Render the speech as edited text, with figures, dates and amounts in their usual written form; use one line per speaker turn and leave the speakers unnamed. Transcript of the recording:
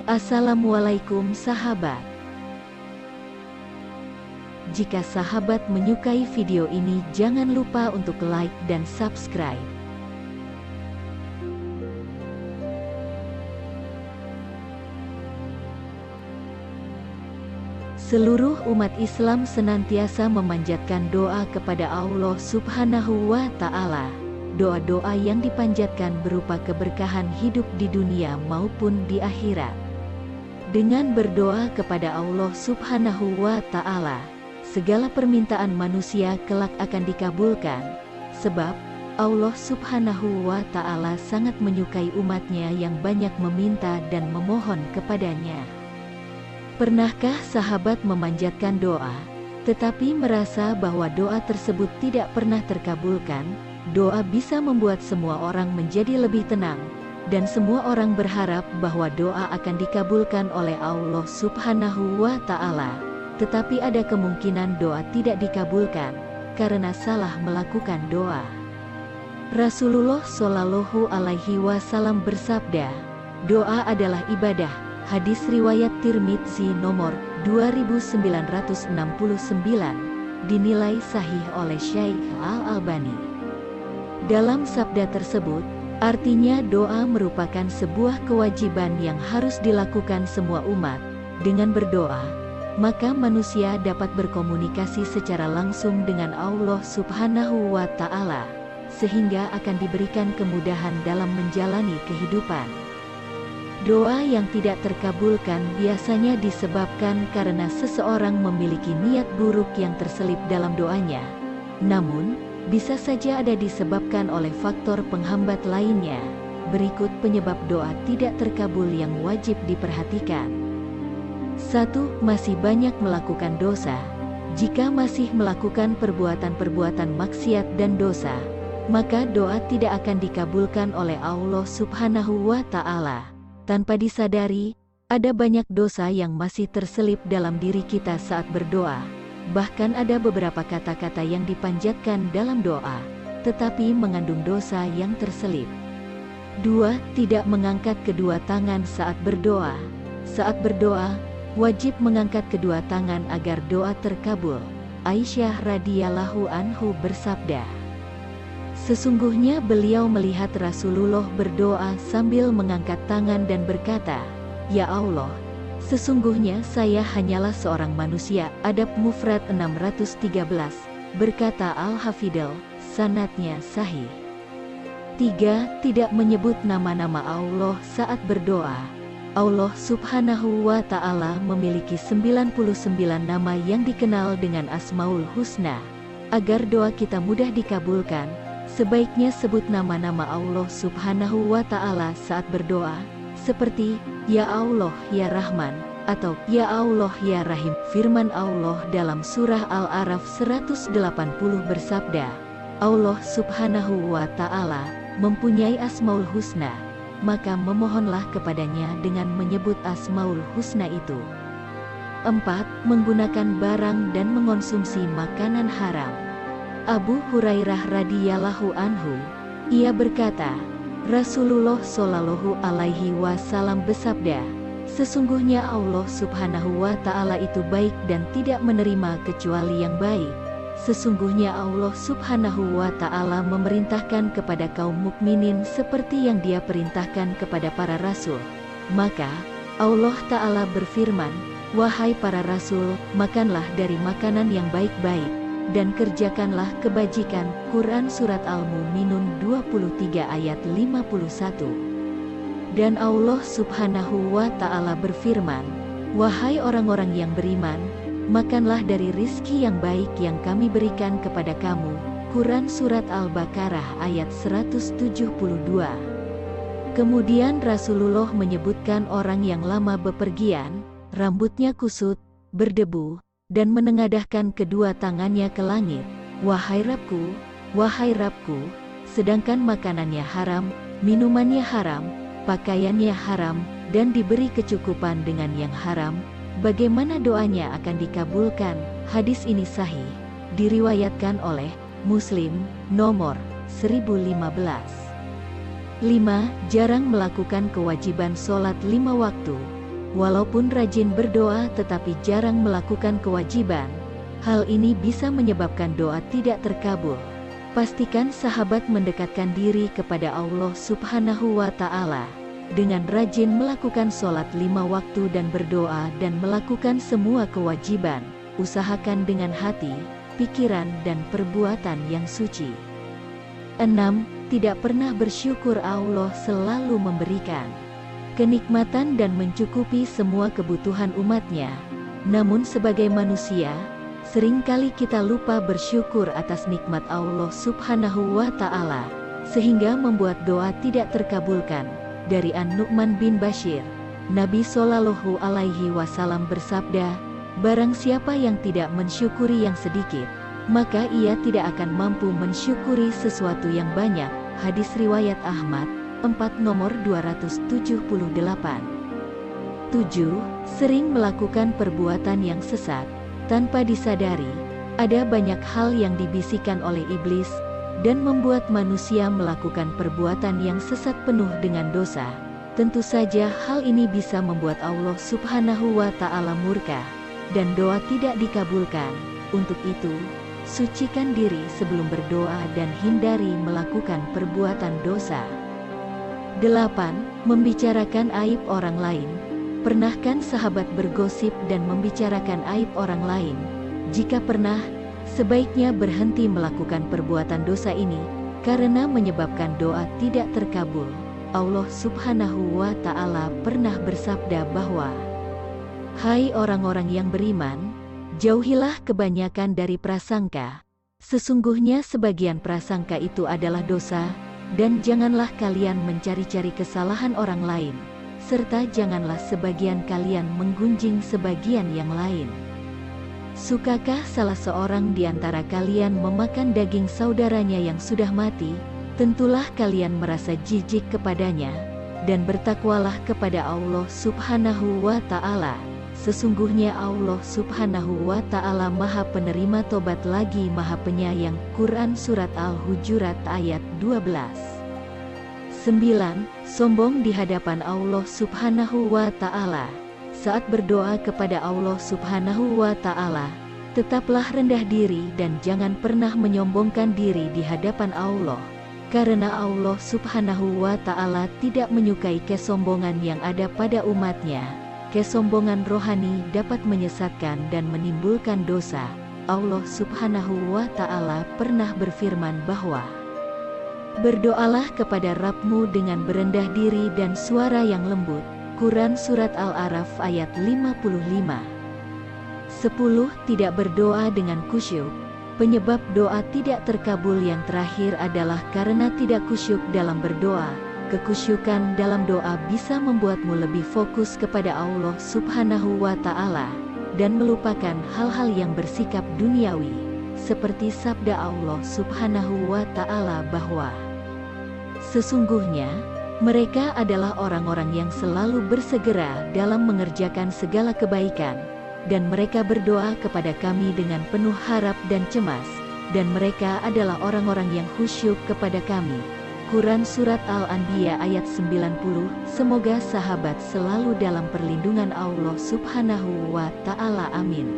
Assalamualaikum sahabat. Jika sahabat menyukai video ini, jangan lupa untuk like dan subscribe. Seluruh umat Islam senantiasa memanjatkan doa kepada Allah Subhanahu wa Ta'ala. Doa-doa yang dipanjatkan berupa keberkahan hidup di dunia maupun di akhirat. Dengan berdoa kepada Allah Subhanahu wa Ta'ala, segala permintaan manusia kelak akan dikabulkan, sebab Allah Subhanahu wa Ta'ala sangat menyukai umatnya yang banyak meminta dan memohon kepadanya. Pernahkah sahabat memanjatkan doa, tetapi merasa bahwa doa tersebut tidak pernah terkabulkan? Doa bisa membuat semua orang menjadi lebih tenang, dan semua orang berharap bahwa doa akan dikabulkan oleh Allah Subhanahu wa Ta'ala. Tetapi ada kemungkinan doa tidak dikabulkan, karena salah melakukan doa. Rasulullah Shallallahu Alaihi Wasallam bersabda, doa adalah ibadah. Hadis riwayat Tirmidzi nomor 2969, dinilai sahih oleh Syekh Al-Albani. Dalam sabda tersebut, artinya doa merupakan sebuah kewajiban yang harus dilakukan semua umat. Dengan berdoa, maka manusia dapat berkomunikasi secara langsung dengan Allah Subhanahu wa Ta'ala, sehingga akan diberikan kemudahan dalam menjalani kehidupan. Doa yang tidak terkabulkan biasanya disebabkan karena seseorang memiliki niat buruk yang terselip dalam doanya. Namun, bisa saja ada disebabkan oleh faktor penghambat lainnya. Berikut penyebab doa tidak terkabul yang wajib diperhatikan. 1. Masih banyak melakukan dosa. Jika masih melakukan perbuatan-perbuatan maksiat dan dosa, maka doa tidak akan dikabulkan oleh Allah Subhanahu wa Ta'ala. Tanpa disadari, ada banyak dosa yang masih terselip dalam diri kita saat berdoa. Bahkan ada beberapa kata-kata yang dipanjatkan dalam doa, tetapi mengandung dosa yang terselip. 2. Tidak mengangkat kedua tangan saat berdoa. Saat berdoa, wajib mengangkat kedua tangan agar doa terkabul. Aisyah radhiyallahu anhu bersabda, sesungguhnya beliau melihat Rasulullah berdoa sambil mengangkat tangan dan berkata, "Ya Allah, sesungguhnya saya hanyalah seorang manusia." Adab Mufrad 613, berkata Al-Hafidhl, sanadnya sahih. 3. Tidak menyebut nama-nama Allah saat berdoa. Allah Subhanahu wa Ta'ala memiliki 99 nama yang dikenal dengan Asmaul Husna. Agar doa kita mudah dikabulkan, sebaiknya sebut nama-nama Allah Subhanahu wa Ta'ala saat berdoa, seperti Ya Allah Ya Rahman, atau Ya Allah Ya Rahim. Firman Allah dalam surah Al-A'raf 180 bersabda, Allah Subhanahu wa Ta'ala mempunyai Asmaul Husna, maka memohonlah kepadanya dengan menyebut Asmaul Husna itu. 4. Menggunakan barang dan mengonsumsi makanan haram. Abu Hurairah radhiyallahu anhu, ia berkata, Rasulullah Shallallahu Alaihi Wasallam bersabda, sesungguhnya Allah Subhanahu wa Ta'ala itu baik dan tidak menerima kecuali yang baik. Sesungguhnya Allah Subhanahu wa Ta'ala memerintahkan kepada kaum mukminin seperti yang Dia perintahkan kepada para rasul. Maka Allah Ta'ala berfirman, wahai para rasul, makanlah dari makanan yang baik-baik, dan kerjakanlah kebajikan. Quran Surat Al-Mu'minun 23 ayat 51. Dan Allah Subhanahu wa Ta'ala berfirman, wahai orang-orang yang beriman, makanlah dari rizki yang baik yang kami berikan kepada kamu. Quran Surat Al-Baqarah ayat 172. Kemudian Rasulullah menyebutkan orang yang lama bepergian, rambutnya kusut, berdebu, dan menengadahkan kedua tangannya ke langit. Wahai Rabbku, sedangkan makanannya haram, minumannya haram, pakaiannya haram, dan diberi kecukupan dengan yang haram, bagaimana doanya akan dikabulkan? Hadis ini sahih, diriwayatkan oleh Muslim, nomor 1015. 5. Jarang melakukan kewajiban sholat 5 waktu. walaupun rajin berdoa tetapi jarang melakukan kewajiban, hal ini bisa menyebabkan doa tidak terkabul. Pastikan sahabat mendekatkan diri kepada Allah Subhanahu wa Ta'ala dengan rajin melakukan sholat 5 waktu dan berdoa dan melakukan semua kewajiban. Usahakan dengan hati, pikiran dan perbuatan yang suci. 6. Tidak pernah bersyukur. Allah selalu memberikan kenikmatan dan mencukupi semua kebutuhan umatnya. Namun sebagai manusia, seringkali kita lupa bersyukur atas nikmat Allah Subhanahu wa Ta'ala, sehingga membuat doa tidak terkabulkan. Dari An-Nu'man bin Bashir, Nabi Shallallahu Alaihi Wasallam bersabda, barang siapa yang tidak mensyukuri yang sedikit, maka ia tidak akan mampu mensyukuri sesuatu yang banyak. Hadis riwayat Ahmad, 4 nomor 278. 7. Sering melakukan perbuatan yang sesat tanpa disadari. Ada banyak hal yang dibisikkan oleh iblis dan membuat manusia melakukan perbuatan yang sesat penuh dengan dosa. Tentu saja hal ini bisa membuat Allah Subhanahu wa Ta'ala murka dan doa tidak dikabulkan. Untuk itu, sucikan diri sebelum berdoa dan hindari melakukan perbuatan dosa. 8. Membicarakan aib orang lain. Pernahkah sahabat bergosip dan membicarakan aib orang lain? Jika pernah, sebaiknya berhenti melakukan perbuatan dosa ini, karena menyebabkan doa tidak terkabul. Allah Subhanahu wa Ta'ala pernah bersabda bahwa, hai orang-orang yang beriman, jauhilah kebanyakan dari prasangka. Sesungguhnya sebagian prasangka itu adalah dosa, dan janganlah kalian mencari-cari kesalahan orang lain, serta janganlah sebagian kalian menggunjing sebagian yang lain. Sukakah salah seorang di antara kalian memakan daging saudaranya yang sudah mati? Tentulah kalian merasa jijik kepadanya, dan bertakwalah kepada Allah Subhanahu wa Ta'ala. Sesungguhnya Allah Subhanahu wa Ta'ala Maha Penerima Tobat lagi Maha Penyayang. Quran Surat Al-Hujurat ayat 12. 9. Sombong di hadapan Allah Subhanahu wa Ta'ala. Saat berdoa kepada Allah Subhanahu wa Ta'ala, tetaplah rendah diri dan jangan pernah menyombongkan diri di hadapan Allah, karena Allah Subhanahu wa Ta'ala tidak menyukai kesombongan yang ada pada umatnya. Kesombongan rohani dapat menyesatkan dan menimbulkan dosa. Allah Subhanahu wa Ta'ala pernah berfirman bahwa, berdoalah kepada Rabb-mu dengan berendah diri dan suara yang lembut. Quran Surat Al-A'raf ayat 55. 10. Tidak berdoa dengan khusyuk. Penyebab doa tidak terkabul yang terakhir adalah karena tidak khusyuk dalam berdoa. Kekhusyukan dalam doa bisa membuatmu lebih fokus kepada Allah Subhanahu wa Ta'ala dan melupakan hal-hal yang bersikap duniawi, seperti sabda Allah Subhanahu wa Ta'ala bahwa, sesungguhnya mereka adalah orang-orang yang selalu bersegera dalam mengerjakan segala kebaikan, dan mereka berdoa kepada Kami dengan penuh harap dan cemas, dan mereka adalah orang-orang yang khusyuk kepada Kami. Quran Surat Al-Anbiya ayat 90. Semoga sahabat selalu dalam perlindungan Allah Subhanahu wa Ta'ala. Amin.